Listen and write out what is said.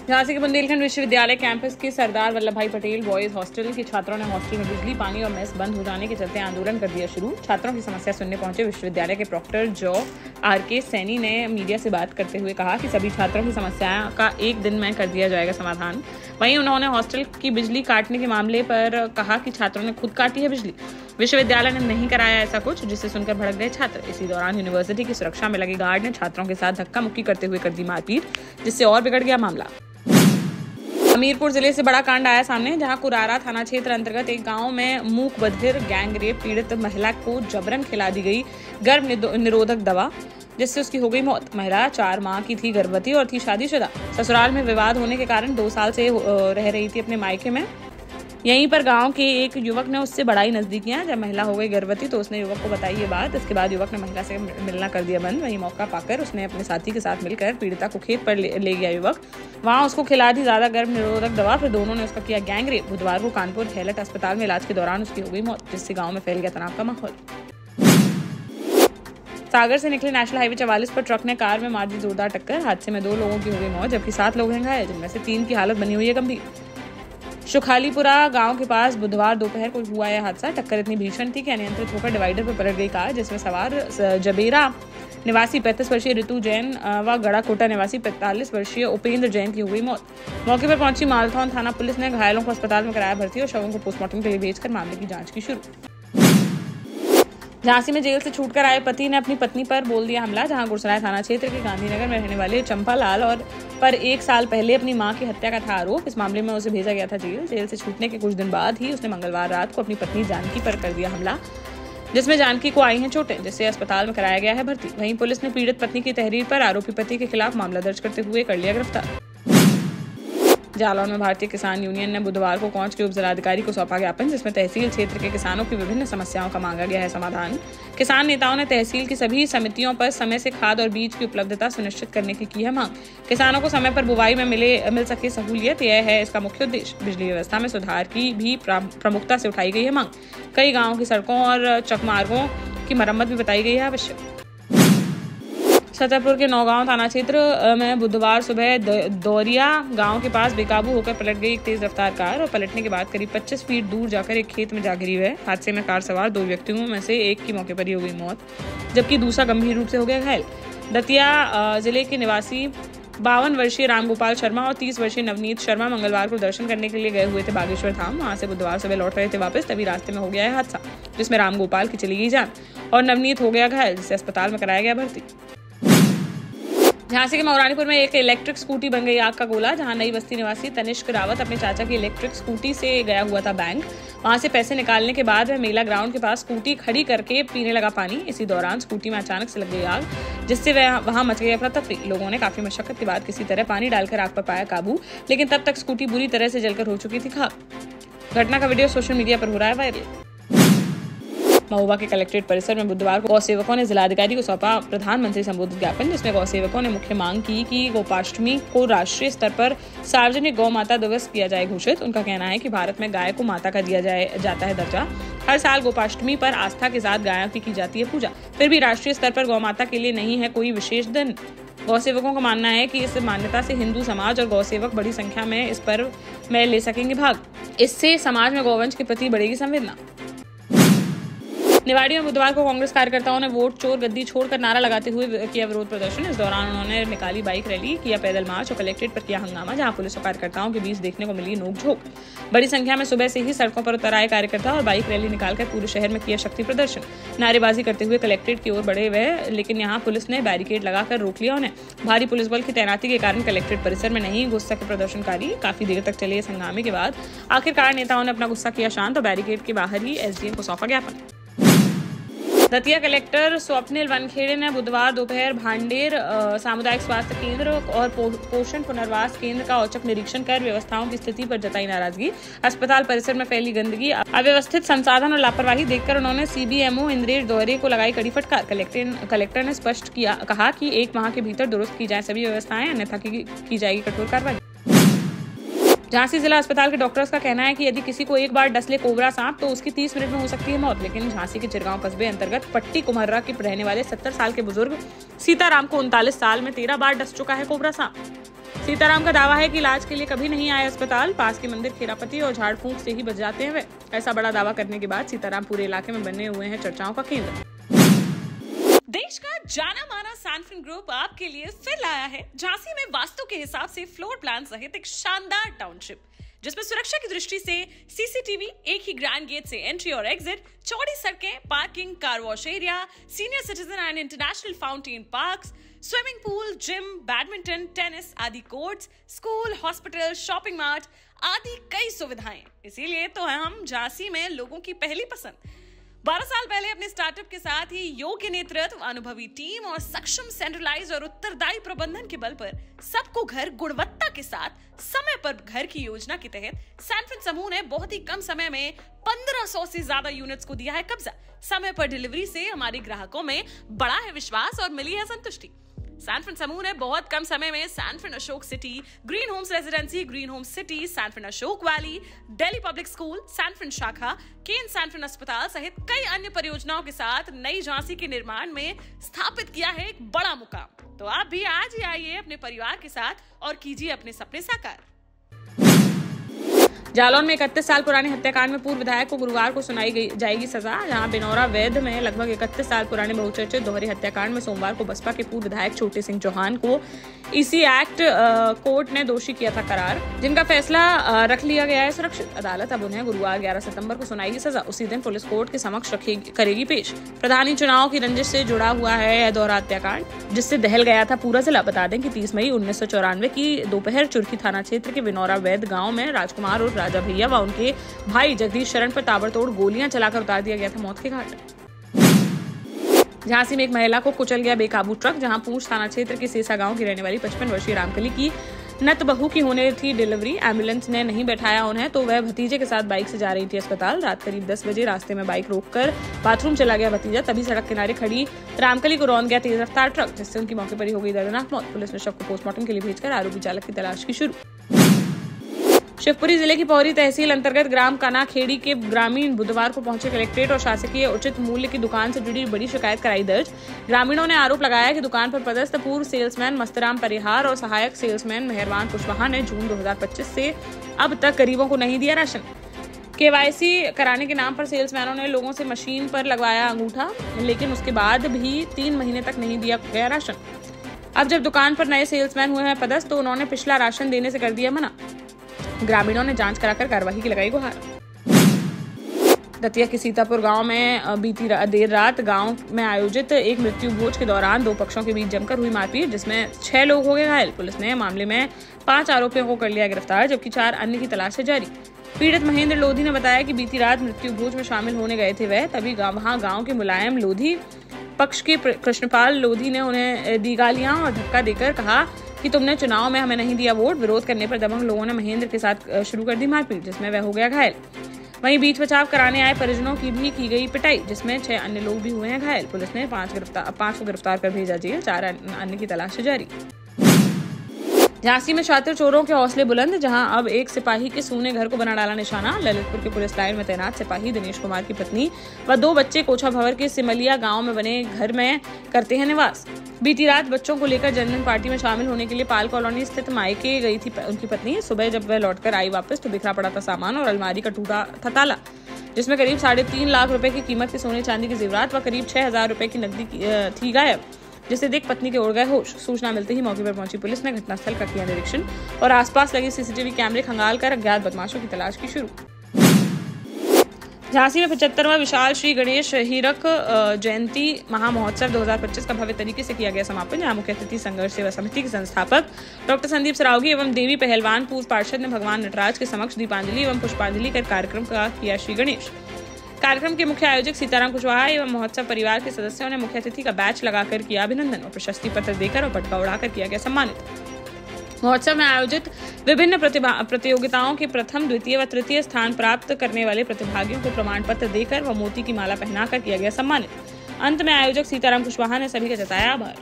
झांसी के बुंदेलखंड विश्वविद्यालय कैंपस के सरदार वल्लभ भाई पटेल बॉयज हॉस्टल के छात्रों ने हॉस्टल में बिजली, पानी और मेस बंद हो जाने के चलते आंदोलन कर दिया शुरू। छात्रों की समस्या सुनने पहुंचे विश्वविद्यालय के प्रॉक्टर जॉ आर.के. सैनी ने मीडिया से बात करते हुए कहा कि सभी छात्रों की समस्या का एक दिन में कर दिया जाएगा समाधान। वहीं उन्होंने हॉस्टल की बिजली काटने के मामले पर कहा कि छात्रों ने खुद काटी है बिजली, विश्वविद्यालय ने नहीं कराया ऐसा कुछ, जिससे सुनकर भड़क गए छात्र। इसी दौरान यूनिवर्सिटी की सुरक्षा में लगे गार्ड ने छात्रों के साथ धक्का मुक्की करते हुए कर दी मारपीट, जिससे और बिगड़ गया मामला। हमीरपुर जिले से बड़ा कांड आया सामने, जहां कुरारा थाना क्षेत्र अंतर्गत एक गांव में मूक बधिर गैंग रेप पीड़ित महिला को जबरन खिला दी गई गर्भ निरोधक दवा, जिससे उसकी हो गई मौत। महिला 4 माह की थी, गर्भवती और थी शादीशुदा। ससुराल में विवाद होने के कारण 2 साल से रह रही थी अपने मायके में। यहीं पर गांव के एक युवक ने उससे बड़ा ही नजदीकियां। जब महिला हो गई गर्भवती तो उसने युवक को बताई ये बात। इसके बाद युवक ने महिला से मिलना कर दिया बंद। वहीं मौका पाकर उसने अपने साथी के साथ मिलकर पीड़िता को खेत पर ले गया युवक। वहां उसको खिला दी ज्यादा गर्भ निरोधक दवा, फिर दोनों ने उसका किया गैंग रेप। बुधवार को कानपुर हैलट अस्पताल में इलाज के दौरान उसकी हो गई मौत, जिससे गाँव में फैल गया तनाव का माहौल। सागर से निकले नेशनल हाईवे 44 पर ट्रक ने कार में मार दी जोरदार टक्कर। हादसे में 2 लोगों की हो गई मौत, जबकि 7 लोग हैं घायल, जिनमें से 3 की हालत बनी हुई है गंभीर। सुखालीपुरा गांव के पास बुधवार दोपहर को हुआ यह हादसा। टक्कर इतनी भीषण थी कि अनियंत्रित होकर डिवाइडर पर पलट गई कार, जिसमें सवार जबेरा निवासी 35 वर्षीय ऋतु जैन व गड़ाकोटा निवासी 45 वर्षीय उपेंद्र जैन की हो गई मौत। मौके पर पहुंची मालथौन थाना पुलिस ने घायलों को अस्पताल में कराया भर्ती और शवों को पोस्टमार्टम के लिए भेजकर मामले की जांच की शुरू। झांसी में जेल से छूटकर आए पति ने अपनी पत्नी पर बोल दिया हमला। जहां गुरसराय थाना क्षेत्र के गांधीनगर में रहने वाले चंपालाल और पर 1 साल पहले अपनी मां की हत्या का था आरोप। इस मामले में उसे भेजा गया था जेल। जेल से छूटने के कुछ दिन बाद ही उसने मंगलवार रात को अपनी पत्नी जानकी पर कर दिया हमला, जिसमें जानकी को आई हैं चोटें, जिससे अस्पताल में कराया गया है भर्ती। वहीं पुलिस ने पीड़ित पत्नी की तहरीर पर आरोपी पति के खिलाफ मामला दर्ज करते हुए कर लिया गिरफ्तार। जालौन में भारतीय किसान यूनियन ने बुधवार को कोंच के उप जिलाधिकारी को सौंपा ज्ञापन, जिसमें तहसील क्षेत्र के किसानों की विभिन्न समस्याओं का मांगा गया है समाधान। किसान नेताओं ने तहसील की सभी समितियों पर समय से खाद और बीज की उपलब्धता सुनिश्चित करने की है मांग। किसानों को समय पर बुवाई में मिल सके सहूलियत, यह है इसका मुख्य उद्देश्य। बिजली व्यवस्था में सुधार की भी प्रमुखता से उठाई गई है मांग। कई गाँवों की सड़कों और चकमार्गों की मरम्मत भी बताई गई है आवश्यक। छतरपुर के नौगांव थाना क्षेत्र में बुधवार सुबह दौरिया गांव के पास बेकाबू होकर पलट गई एक तेज रफ्तार कार और पलटने के बाद करीब 25 फीट दूर जाकर एक खेत में जा गिरी है। हादसे में कार सवार 2 व्यक्तियों में से एक की मौके पर ही हो गई मौत, जबकि दूसरा गंभीर रूप से हो गया घायल। दतिया जिले के निवासी 52 वर्षीय रामगोपाल शर्मा और 30 वर्षीय नवनीत शर्मा मंगलवार को दर्शन करने के लिए गए हुए थे बागेश्वर धाम। वहां से बुधवार सुबह लौट रहे थे वापस, तभी रास्ते में हो गया है हादसा, जिसमें रामगोपाल की चली गई जान और नवनीत हो गया घायल, जिसे अस्पताल में कराया गया भर्ती। झांसी के मौरानीपुर में एक इलेक्ट्रिक स्कूटी बन गई आग का गोला। जहां नई बस्ती निवासी तनिष्क रावत अपने चाचा की इलेक्ट्रिक स्कूटी से गया हुआ था बैंक। वहां से पैसे निकालने के बाद वह मेला ग्राउंड के पास स्कूटी खड़ी करके पीने लगा पानी। इसी दौरान स्कूटी में अचानक से लग गई आग, जिससे वहां मच गई अफरा तफरी। लोगों ने काफी मशक्कत के बाद किसी तरह पानी डालकर आग पर पाया काबू, लेकिन तब तक स्कूटी बुरी तरह से जलकर हो चुकी थी खाक। घटना का वीडियो सोशल मीडिया पर हो रहा है वायरल। महोबा के कलेक्ट्रेट परिसर में बुधवार को गौ सेवकों ने जिलाधिकारी को सौंपा प्रधानमंत्री संबोधित ज्ञापन, जिसमें गौ सेवकों ने मुख्य मांग की कि गोपाष्टमी को राष्ट्रीय स्तर पर सार्वजनिक गौ माता दिवस किया जाए घोषित। उनका कहना है कि भारत में गाय को माता का दिया जाता है दर्जा। हर साल गोपाष्टमी पर आस्था के साथ गायों की जाती है पूजा, फिर भी राष्ट्रीय स्तर पर गौ माता के लिए नहीं है कोई विशेष दिन। गौ सेवकों का मानना है कि इस मान्यता से हिंदू समाज और गौ सेवक बड़ी संख्या में इस पर्व में ले सकेंगे भाग। इससे समाज में गौवंश के प्रति बढ़ेगी संवेदना। निवाड़ी में बुधवार को कांग्रेस कार्यकर्ताओं ने वोट चोर गद्दी छोड़कर नारा लगाते हुए किया विरोध प्रदर्शन। इस दौरान उन्होंने निकाली बाइक रैली, किया पैदल मार्च और कलेक्ट्रेट पर किया हंगामा, जहां पुलिस और कार्यकर्ताओं के बीच देखने को मिली नोकझोंक। बड़ी संख्या में सुबह से ही सड़कों पर उतर आए कार्यकर्ता और बाइक रैली निकालकर पूरे शहर में किया शक्ति प्रदर्शन। नारेबाजी करते हुए कलेक्ट्रेट की ओर बढ़े हुए, लेकिन यहाँ पुलिस ने बैरिकेड लगाकर रोक लिया उन्हें। भारी पुलिस बल की तैनाती के कारण कलेक्ट्रेट परिसर में नहीं घुस सके प्रदर्शनकारी। काफी देर तक चले इस हंगामे के बाद आखिरकार नेताओं ने अपना गुस्सा किया शांत और बैरिकेड के बाहर ही एसडीएम को सौंपा ज्ञापन। दतिया कलेक्टर स्वप्निल वनखेड़े ने बुधवार दोपहर भांडेर सामुदायिक स्वास्थ्य केंद्र और पोषण पुनर्वास केंद्र का औचक निरीक्षण कर व्यवस्थाओं की स्थिति पर जताई नाराजगी। अस्पताल परिसर में फैली गंदगी, अव्यवस्थित संसाधन और लापरवाही देखकर उन्होंने सीबीएमओ इंद्रेश दौरे को लगाई कड़ी फटकार। कलेक्टर ने स्पष्ट कहा कि 1 माह के भीतर दुरुस्त की जाए सभी व्यवस्थाएं, अन्यथा की जाएगी कठोर कार्रवाई। झांसी जिला अस्पताल के डॉक्टर्स का कहना है कि यदि किसी को एक बार डस ले कोबरा सांप तो उसकी 30 मिनट में हो सकती है मौत। लेकिन झांसी के चिरगांव कस्बे अंतर्गत पट्टी कुम्हर्रा के रहने वाले 70 साल के बुजुर्ग सीताराम को 39 साल में 13 बार डस चुका है कोबरा सांप। सीताराम का दावा है कि इलाज के लिए कभी नहीं आए अस्पताल, पास के मंदिर खेरापति और झाड़ फूंक से ही बच जाते हैं वे। ऐसा बड़ा दावा करने के बाद सीताराम पूरे इलाके में बने हुए हैं चर्चाओं का केंद्र। देश का जाना माना सैनफिन ग्रुप आपके लिए फिर लाया है झांसी में वास्तु के हिसाब से फ्लोर प्लान सहित एक शानदार टाउनशिप, जिसमें सुरक्षा की दृष्टि से सीसीटीवी, एक ही ग्रैंड गेट से एंट्री और एग्जिट, चौड़ी सड़कें, parking, car wash area, senior citizen and international fountain parks, swimming pool, gym, badminton, tennis आदि courts, school, hospital, shopping mart आदि कई सुविधाएं। इसीलिए तो हम झांसी में लोगों की पहली पसंद। 12 साल पहले अपने स्टार्टअप के साथ ही योग्य नेतृत्व, अनुभवी टीम और सक्षम सेंट्रलाइज्ड और उत्तरदायी प्रबंधन के बल पर सबको घर गुणवत्ता के साथ समय पर घर की योजना के तहत सैनफिन समूह ने बहुत ही कम समय में 1500 से ज्यादा यूनिट्स को दिया है कब्जा। समय पर डिलीवरी से हमारे ग्राहकों में बड़ा है विश्वास और मिली है संतुष्टि। सैनफिन समूह ने बहुत कम समय में सैनफिन Ashok city, green homes residency, green homes city, सैनफिन Ashok valley, Delhi public school, सैनफिन शाखा, केन सैनफिन अस्पताल सहित कई अन्य परियोजनाओं के साथ नई झांसी के निर्माण में स्थापित किया है एक बड़ा मुकाम। तो आप भी आज ही आइए अपने परिवार के साथ और कीजिए अपने सपने साकार। जालौन में 31 साल पुराने हत्याकांड में पूर्व विधायक को गुरुवार को सुनाई जाएगी सजा। जहां बिनौरा वैध में लगभग 31 साल पुराने बहुचर्चित दोहरे हत्याकांड में सोमवार को बसपा के पूर्व विधायक छोटे सिंह चौहान को इसी एक्ट कोर्ट ने दोषी किया था करार, जिनका फैसला रख लिया गया है सुरक्षित। अदालत अब उन्हें गुरुवार 11 सितंबर को सुनाएगी सजा। उसी दिन पुलिस कोर्ट के समक्ष करेगी पेश। प्रधानी चुनाव की रंजिश से जुड़ा हुआ है यह दोहरा हत्याकांड, जिससे दहल गया था पूरा जिला। बता दें कि 30 मई 1994 की दोपहर चुरखी थाना क्षेत्र के बिनौरा वैध गाँव में राजकुमार और राजा भैया व उनके भाई जगदीश शरण पर ताबड़तोड़ गोलियां चलाकर उतार दिया गया था मौत के घाट। झांसी में एक महिला को कुचल गया बेकाबू ट्रक। जहां पूंछ थाना क्षेत्र के सेसा गांव की रहने वाली 55 वर्षीय रामकली की नत बहू की होने थी डिलीवरी। एम्बुलेंस ने नहीं बैठाया उन्हें तो वह भतीजे के साथ बाइक से जा रही थी अस्पताल। रात करीब 10 बजे रास्ते में बाइक रोककर बाथरूम चला गया भतीजा। तभी सड़क किनारे खड़ी रामकली को रौंद गया तेज रफ्तार ट्रक, जिससे उनकी मौके पर ही हो गई दर्दनाक मौत। पुलिस ने शव को पोस्टमार्टम के लिए भेजकर आरोपी चालक की तलाश की शुरू। शिवपुरी जिले की पौरी तहसील अंतर्गत ग्राम कनाखेड़ी के ग्रामीण बुधवार को पहुंचे कलेक्ट्रेट और शासकीय उचित मूल्य की दुकान से जुड़ी बड़ी शिकायत कराई दर्ज। ग्रामीणों ने आरोप लगाया कि दुकान पर पदस्थ पूर्व सेल्समैन मस्तराम परिहार और सहायक सेल्समैन मेहरबान कुशवाहा ने जून 2025 से अब तक गरीबों को नहीं दिया राशन। केवाईसी कराने के नाम पर सेल्समैनों ने लोगों से मशीन पर लगवाया अंगूठा, लेकिन उसके बाद भी 3 महीने तक नहीं दिया गया राशन। अब जब दुकान पर नए सेल्समैन हुए हैं पदस्थ तो उन्होंने पिछला राशन देने से कर दिया मना। ग्रामीणों ने जांच कराकर कार्रवाई की लगाई गुहार। दतिया के सीतापुर गांव में बीती देर रात गांव में आयोजित एक मृत्यु भोज के दौरान 2 पक्षों के बीच जमकर हुई मारपीट, जिसमें 6 लोग हो गए घायल। पुलिस ने मामले में 5 आरोपियों को कर लिया गिरफ्तार, जबकि 4 अन्य की तलाश है जारी। पीड़ित महेंद्र लोधी ने बताया कि बीती रात मृत्यु भोज में शामिल होने गए थे वह, तभी वहां गाँव के मुलायम लोधी पक्ष के कृष्णपाल लोधी ने उन्हें दी गालियां और धक्का देकर कहा कि तुमने चुनाव में हमें नहीं दिया वोट। विरोध करने पर दबंग लोगों ने महेंद्र के साथ शुरू कर दी मारपीट, जिसमें वह हो गया घायल। वहीं बीच बचाव कराने आए परिजनों की भी की गई पिटाई, जिसमें 6 अन्य लोग भी हुए हैं घायल। पुलिस ने 5 को गिरफ्तार कर भेजा जेल, 4 अन्य की तलाश जारी। झांसी में शातिर चोरों के हौसले बुलंद। जहां अब एक सिपाही के सूने घर को बना डाला निशाना। ललितपुर के पुलिस लाइन में तैनात सिपाही दिनेश कुमार की पत्नी व 2 बच्चे कोछा भवर के सिमलिया गांव में बने घर में करते हैं निवास। बीती रात बच्चों को लेकर जनधन पार्टी में शामिल होने के लिए पाल कॉलोनी स्थित मायके गई थी उनकी पत्नी। सुबह जब वह लौटकर आई वापस तो बिखरा पड़ा था सामान और अलमारी का टूटा था ताला, जिसमें करीब 3.5 लाख रुपए की कीमत के सोने चांदी के जेवरात व करीब 6,000 रुपए की नकदी थी गायब, जिसे देख पत्नी के उड़ गए होश। सूचना मिलते ही मौके पर पहुंची पुलिस ने घटनास्थल का किया निरीक्षण और आसपास लगे सीसीटीवी कैमरे खंगाल कर अज्ञात बदमाशों की तलाश की शुरू। झांसी में 75वां विशाल श्री गणेश हीरक जयंती महामहोत्सव 2025 का भव्य तरीके से किया गया समापन। जहां मुख्य अतिथि संघर्ष सेवा समिति के संस्थापक डॉक्टर संदीप सरावगी एवं देवी पहलवान पूर्व पार्षद ने भगवान नटराज के समक्ष दीपांजलि एवं पुष्पांजलि कर कार्यक्रम का किया श्री गणेश। कार्यक्रम के मुख्य आयोजक सीताराम कुशवाहा एवं महोत्सव परिवार के सदस्यों ने मुख्य अतिथि का बैच लगाकर किया अभिनंदन और प्रशस्ति पत्र देकर और पटका उड़ाकर किया गया सम्मानित। महोत्सव में आयोजित विभिन्न प्रतियोगिताओं के प्रथम, द्वितीय व तृतीय स्थान प्राप्त करने वाले प्रतिभागियों को प्रमाण पत्र देकर व मोती की माला पहनाकर किया गया सम्मानित। अंत में आयोजक सीताराम कुशवाहा ने सभी का जताया आभार।